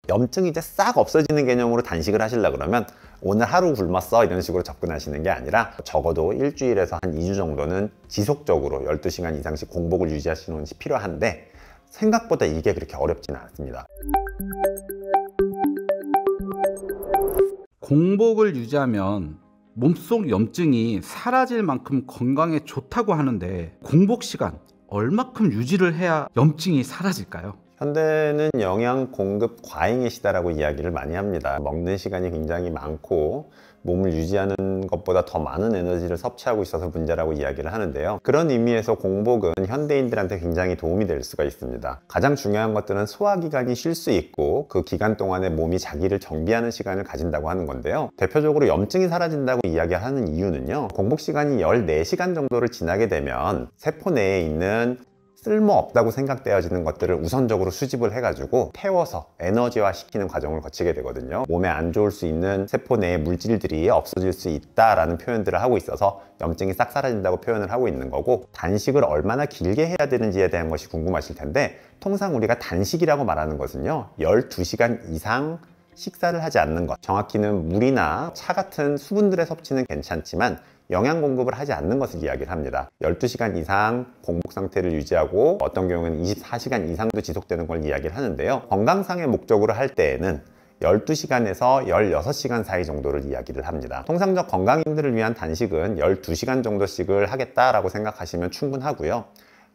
염증이 이제 싹 없어지는 개념으로 단식을 하시려 그러면 오늘 하루 굶었어 이런 식으로 접근하시는 게 아니라 적어도 일주일에서 한 2주 정도는 지속적으로 12시간 이상씩 공복을 유지하시는 것이 필요한데 생각보다 이게 그렇게 어렵지는 않습니다. 공복을 유지하면 몸속 염증이 사라질 만큼 건강에 좋다고 하는데 공복 시간 얼마큼 유지를 해야 염증이 사라질까요? 현대는 영양 공급 과잉의 시대라고 이야기를 많이 합니다. 먹는 시간이 굉장히 많고 몸을 유지하는 것보다 더 많은 에너지를 섭취하고 있어서 문제라고 이야기를 하는데요. 그런 의미에서 공복은 현대인들한테 굉장히 도움이 될 수가 있습니다. 가장 중요한 것들은 소화기관이 쉴 수 있고 그 기간 동안에 몸이 자기를 정비하는 시간을 가진다고 하는 건데요. 대표적으로 염증이 사라진다고 이야기하는 이유는요. 공복 시간이 14시간 정도를 지나게 되면 세포 내에 있는 쓸모없다고 생각되어지는 것들을 우선적으로 수집을 해가지고 태워서 에너지화 시키는 과정을 거치게 되거든요. 몸에 안 좋을 수 있는 세포 내의 물질들이 없어질 수 있다라는 표현들을 하고 있어서 염증이 싹 사라진다고 표현을 하고 있는 거고, 단식을 얼마나 길게 해야 되는지에 대한 것이 궁금하실 텐데 통상 우리가 단식이라고 말하는 것은요 12시간 이상 식사를 하지 않는 것, 정확히는 물이나 차 같은 수분들의 섭취는 괜찮지만 영양 공급을 하지 않는 것을 이야기를 합니다. 12시간 이상 공복 상태를 유지하고 어떤 경우는 24시간 이상도 지속되는 걸 이야기를 하는데요. 건강상의 목적으로 할 때에는 12시간에서 16시간 사이 정도를 이야기를 합니다. 통상적 건강인들을 위한 단식은 12시간 정도씩을 하겠다라고 생각하시면 충분하고요.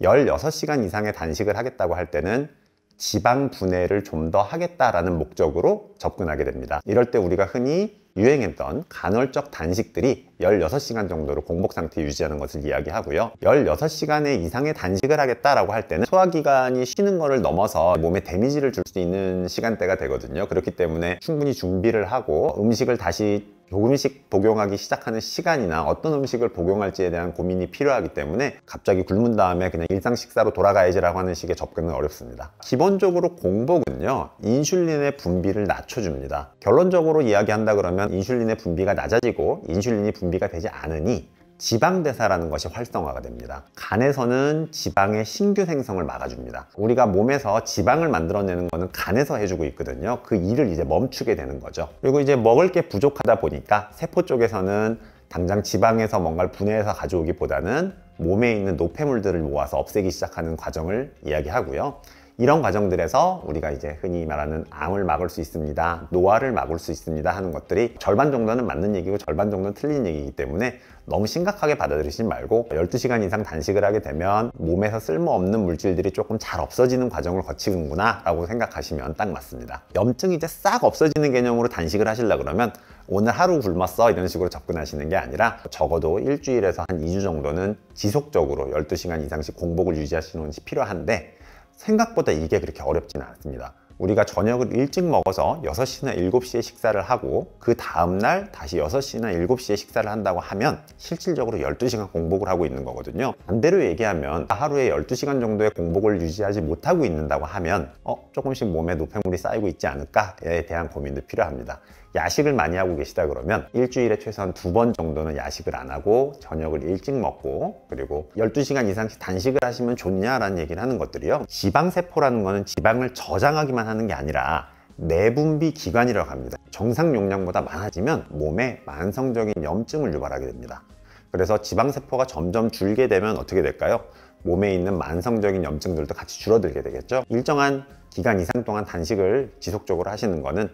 16시간 이상의 단식을 하겠다고 할 때는 지방 분해를 좀 더 하겠다라는 목적으로 접근하게 됩니다. 이럴 때 우리가 흔히 유행했던 간헐적 단식들이 16시간 정도로 공복 상태 유지하는 것을 이야기하고요. 16시간의 이상의 단식을 하겠다라고 할 때는 소화기관이 쉬는 것을 넘어서 몸에 데미지를 줄 수 있는 시간대가 되거든요. 그렇기 때문에 충분히 준비를 하고 음식을 다시 조금씩 복용하기 시작하는 시간이나 어떤 음식을 복용할지에 대한 고민이 필요하기 때문에 갑자기 굶은 다음에 그냥 일상 식사로 돌아가야지라고 하는 식의 접근은 어렵습니다. 기본적으로 공복은요 인슐린의 분비를 낮춰줍니다. 결론적으로 이야기한다 그러면 인슐린의 분비가 낮아지고 인슐린이 분비가 되지 않으니 지방대사라는 것이 활성화가 됩니다. 간에서는 지방의 신규 생성을 막아줍니다. 우리가 몸에서 지방을 만들어내는 것은 간에서 해주고 있거든요. 그 일을 이제 멈추게 되는 거죠. 그리고 이제 먹을 게 부족하다 보니까 세포 쪽에서는 당장 지방에서 뭔가를 분해해서 가져오기보다는 몸에 있는 노폐물들을 모아서 없애기 시작하는 과정을 이야기하고요. 이런 과정들에서 우리가 이제 흔히 말하는 암을 막을 수 있습니다, 노화를 막을 수 있습니다 하는 것들이 절반 정도는 맞는 얘기고 절반 정도는 틀린 얘기이기 때문에 너무 심각하게 받아들이지 말고 12시간 이상 단식을 하게 되면 몸에서 쓸모없는 물질들이 조금 잘 없어지는 과정을 거치는구나 라고 생각하시면 딱 맞습니다. 염증이 이제 싹 없어지는 개념으로 단식을 하시려 그러면 오늘 하루 굶었어 이런 식으로 접근하시는 게 아니라 적어도 일주일에서 한 2주 정도는 지속적으로 12시간 이상씩 공복을 유지하시는 것이 필요한데 생각보다 이게 그렇게 어렵지는 않습니다. 우리가 저녁을 일찍 먹어서 6시나 7시에 식사를 하고 그 다음날 다시 6시나 7시에 식사를 한다고 하면 실질적으로 12시간 공복을 하고 있는 거거든요. 반대로 얘기하면 하루에 12시간 정도의 공복을 유지하지 못하고 있는다고 하면 조금씩 몸에 노폐물이 쌓이고 있지 않을까에 대한 고민도 필요합니다. 야식을 많이 하고 계시다 그러면 일주일에 최소한 2번 정도는 야식을 안 하고 저녁을 일찍 먹고 그리고 12시간 이상씩 단식을 하시면 좋냐라는 얘기를 하는 것들이요, 지방세포라는 거는 지방을 저장하기만 하는 게 아니라 내분비 기관이라고 합니다. 정상 용량보다 많아지면 몸에 만성적인 염증을 유발하게 됩니다. 그래서 지방세포가 점점 줄게 되면 어떻게 될까요? 몸에 있는 만성적인 염증들도 같이 줄어들게 되겠죠. 일정한 기간 이상 동안 단식을 지속적으로 하시는 거는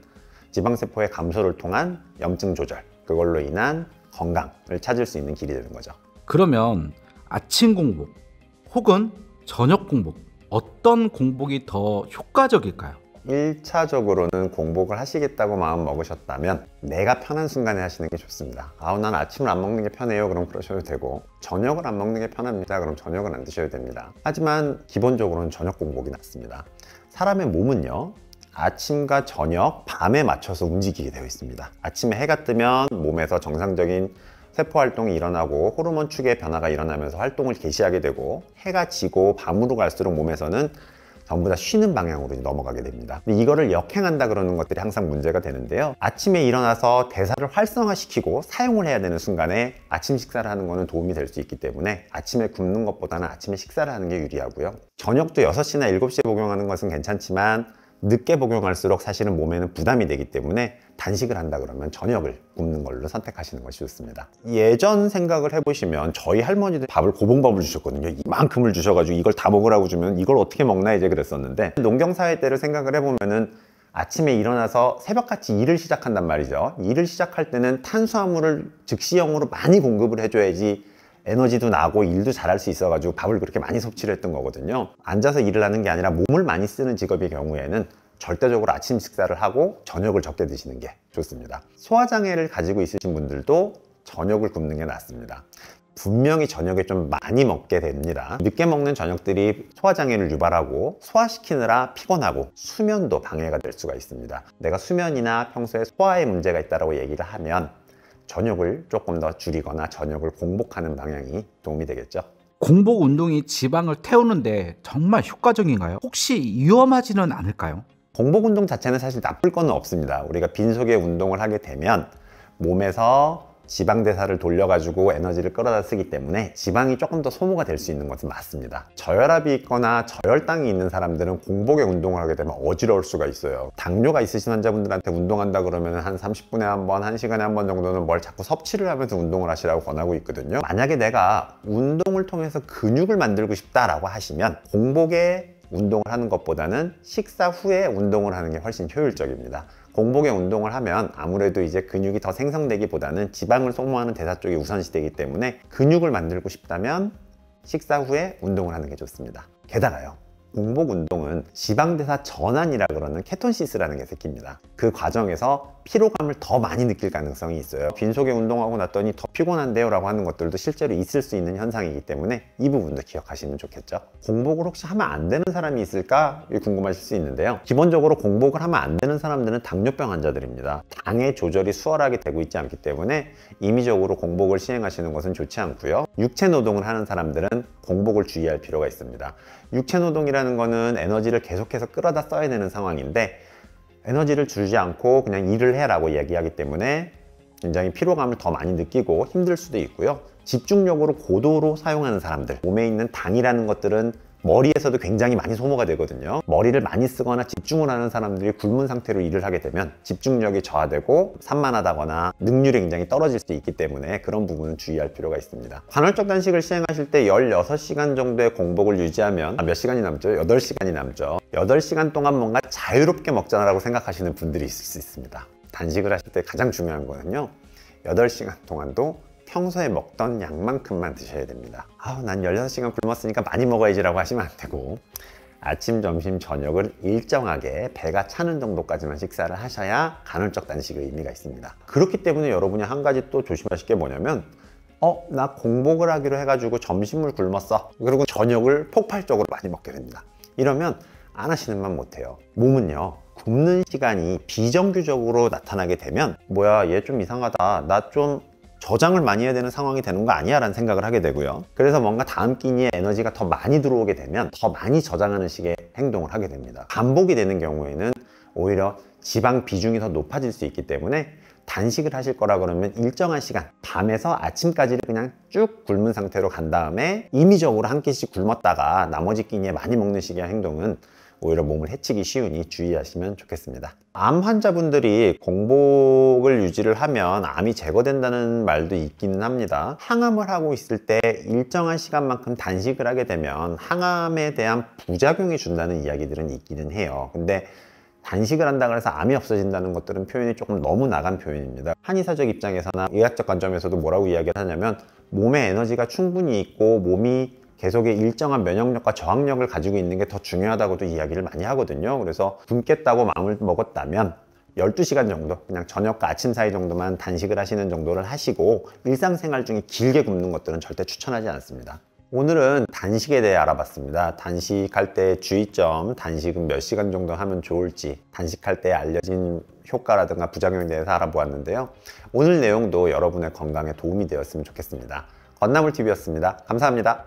지방세포의 감소를 통한 염증 조절, 그걸로 인한 건강을 찾을 수 있는 길이 되는 거죠. 그러면 아침 공복 혹은 저녁 공복, 어떤 공복이 더 효과적일까요? 1차적으로는 공복을 하시겠다고 마음 먹으셨다면 내가 편한 순간에 하시는 게 좋습니다. 난 아침을 안 먹는 게 편해요, 그럼 그러셔도 되고, 저녁을 안 먹는 게 편합니다, 그럼 저녁을 안 드셔도 됩니다. 하지만 기본적으로는 저녁 공복이 낫습니다. 사람의 몸은요 아침과 저녁, 밤에 맞춰서 움직이게 되어 있습니다. 아침에 해가 뜨면 몸에서 정상적인 세포 활동이 일어나고 호르몬 축의 변화가 일어나면서 활동을 개시하게 되고, 해가 지고 밤으로 갈수록 몸에서는 전부 다 쉬는 방향으로 넘어가게 됩니다. 근데 이거를 역행한다 그러는 것들이 항상 문제가 되는데요, 아침에 일어나서 대사를 활성화시키고 사용을 해야 되는 순간에 아침 식사를 하는 거는 도움이 될 수 있기 때문에 아침에 굶는 것보다는 아침에 식사를 하는 게 유리하고요. 저녁도 6시나 7시에 복용하는 것은 괜찮지만 늦게 복용할수록 사실은 몸에는 부담이 되기 때문에 단식을 한다 그러면 저녁을 굶는 걸로 선택하시는 것이 좋습니다. 예전 생각을 해보시면 저희 할머니들 밥을 고봉밥을 주셨거든요. 이만큼을 주셔가지고 이걸 다 먹으라고 주면 이걸 어떻게 먹나 이제 그랬었는데, 농경사회 때를 생각을 해보면은 아침에 일어나서 새벽같이 일을 시작한단 말이죠. 일을 시작할 때는 탄수화물을 즉시형으로 많이 공급을 해줘야지 에너지도 나고 일도 잘할 수 있어가지고 밥을 그렇게 많이 섭취를 했던 거거든요. 앉아서 일을 하는 게 아니라 몸을 많이 쓰는 직업의 경우에는 절대적으로 아침 식사를 하고 저녁을 적게 드시는 게 좋습니다. 소화장애를 가지고 있으신 분들도 저녁을 굶는 게 낫습니다. 분명히 저녁에 좀 많이 먹게 됩니다. 늦게 먹는 저녁들이 소화장애를 유발하고 소화시키느라 피곤하고 수면도 방해가 될 수가 있습니다. 내가 수면이나 평소에 소화에 문제가 있다고 얘기를 하면 저녁을 조금 더 줄이거나 저녁을 공복하는 방향이 도움이 되겠죠. 공복 운동이 지방을 태우는데 정말 효과적인가요? 혹시 위험하지는 않을까요? 공복 운동 자체는 사실 나쁠 건 없습니다. 우리가 빈속에 운동을 하게 되면 몸에서 지방 대사를 돌려가지고 에너지를 끌어다 쓰기 때문에 지방이 조금 더 소모가 될 수 있는 것은 맞습니다. 저혈압이 있거나 저혈당이 있는 사람들은 공복에 운동을 하게 되면 어지러울 수가 있어요. 당뇨가 있으신 환자분들한테 운동한다 그러면 한 30분에 한 번, 1시간에 한 번 정도는 뭘 자꾸 섭취를 하면서 운동을 하시라고 권하고 있거든요. 만약에 내가 운동을 통해서 근육을 만들고 싶다라고 하시면 공복에 운동을 하는 것보다는 식사 후에 운동을 하는 게 훨씬 효율적입니다. 공복에 운동을 하면 아무래도 이제 근육이 더 생성되기보다는 지방을 소모하는 대사 쪽이 우선시되기 때문에 근육을 만들고 싶다면 식사 후에 운동을 하는 게 좋습니다. 게다가요, 공복 운동은 지방대사 전환이라 그러는 케톤시스라는 게 생깁니다. 그 과정에서 피로감을 더 많이 느낄 가능성이 있어요. 빈속에 운동하고 났더니 더 피곤한데요 라고 하는 것들도 실제로 있을 수 있는 현상이기 때문에 이 부분도 기억하시면 좋겠죠. 공복을 혹시 하면 안 되는 사람이 있을까 궁금하실 수 있는데요. 기본적으로 공복을 하면 안 되는 사람들은 당뇨병 환자들입니다. 당의 조절이 수월하게 되고 있지 않기 때문에 임의적으로 공복을 시행하시는 것은 좋지 않고요. 육체 노동을 하는 사람들은 공복을 주의할 필요가 있습니다. 육체 노동이라는 거는 에너지를 계속해서 끌어다 써야 되는 상황인데 에너지를 주지 않고 그냥 일을 해라고 얘기하기 때문에 굉장히 피로감을 더 많이 느끼고 힘들 수도 있고요. 집중력으로 고도로 사용하는 사람들, 몸에 있는 당이라는 것들은 머리에서도 굉장히 많이 소모가 되거든요. 머리를 많이 쓰거나 집중을 하는 사람들이 굶은 상태로 일을 하게 되면 집중력이 저하되고 산만하다거나 능률이 굉장히 떨어질 수 있기 때문에 그런 부분은 주의할 필요가 있습니다. 간헐적 단식을 시행하실 때 16시간 정도의 공복을 유지하면 몇 시간이 남죠? 8시간이 남죠. 8시간 동안 뭔가 자유롭게 먹자라고 생각하시는 분들이 있을 수 있습니다. 단식을 하실 때 가장 중요한 거는요, 8시간 동안도 평소에 먹던 양만큼만 드셔야 됩니다. 난 16시간 굶었으니까 많이 먹어야지 라고 하시면 안 되고, 아침, 점심, 저녁을 일정하게 배가 차는 정도까지만 식사를 하셔야 간헐적 단식의 의미가 있습니다. 그렇기 때문에 여러분이 한 가지 또 조심하실 게 뭐냐면 나 공복을 하기로 해가지고 점심을 굶었어, 그리고 저녁을 폭발적으로 많이 먹게 됩니다. 이러면 안 하시는 만 못해요. 몸은요, 굶는 시간이 비정규적으로 나타나게 되면 뭐야, 얘 좀 이상하다, 나 좀 저장을 많이 해야 되는 상황이 되는 거 아니야 라는 생각을 하게 되고요. 그래서 뭔가 다음 끼니에 에너지가 더 많이 들어오게 되면 더 많이 저장하는 식의 행동을 하게 됩니다. 반복이 되는 경우에는 오히려 지방 비중이 더 높아질 수 있기 때문에 단식을 하실 거라 그러면 일정한 시간, 밤에서 아침까지를 그냥 쭉 굶은 상태로 간 다음에 임의적으로 한 끼씩 굶었다가 나머지 끼니에 많이 먹는 식의 행동은 오히려 몸을 해치기 쉬우니 주의하시면 좋겠습니다. 암 환자분들이 공복을 유지를 하면 암이 제거된다는 말도 있기는 합니다. 항암을 하고 있을 때 일정한 시간만큼 단식을 하게 되면 항암에 대한 부작용이 준다는 이야기들은 있기는 해요. 근데 단식을 한다고 해서 암이 없어진다는 것들은 표현이 조금 너무 나간 표현입니다. 한의사적 입장에서나 의학적 관점에서도 뭐라고 이야기를 하냐면 몸에 에너지가 충분히 있고 몸이 계속의 일정한 면역력과 저항력을 가지고 있는 게 더 중요하다고도 이야기를 많이 하거든요. 그래서 굶겠다고 마음을 먹었다면 12시간 정도, 그냥 저녁과 아침 사이 정도만 단식을 하시는 정도를 하시고 일상생활 중에 길게 굶는 것들은 절대 추천하지 않습니다. 오늘은 단식에 대해 알아봤습니다. 단식할 때 주의점, 단식은 몇 시간 정도 하면 좋을지, 단식할 때 알려진 효과라든가 부작용에 대해서 알아보았는데요. 오늘 내용도 여러분의 건강에 도움이 되었으면 좋겠습니다. 건나물TV였습니다. 감사합니다.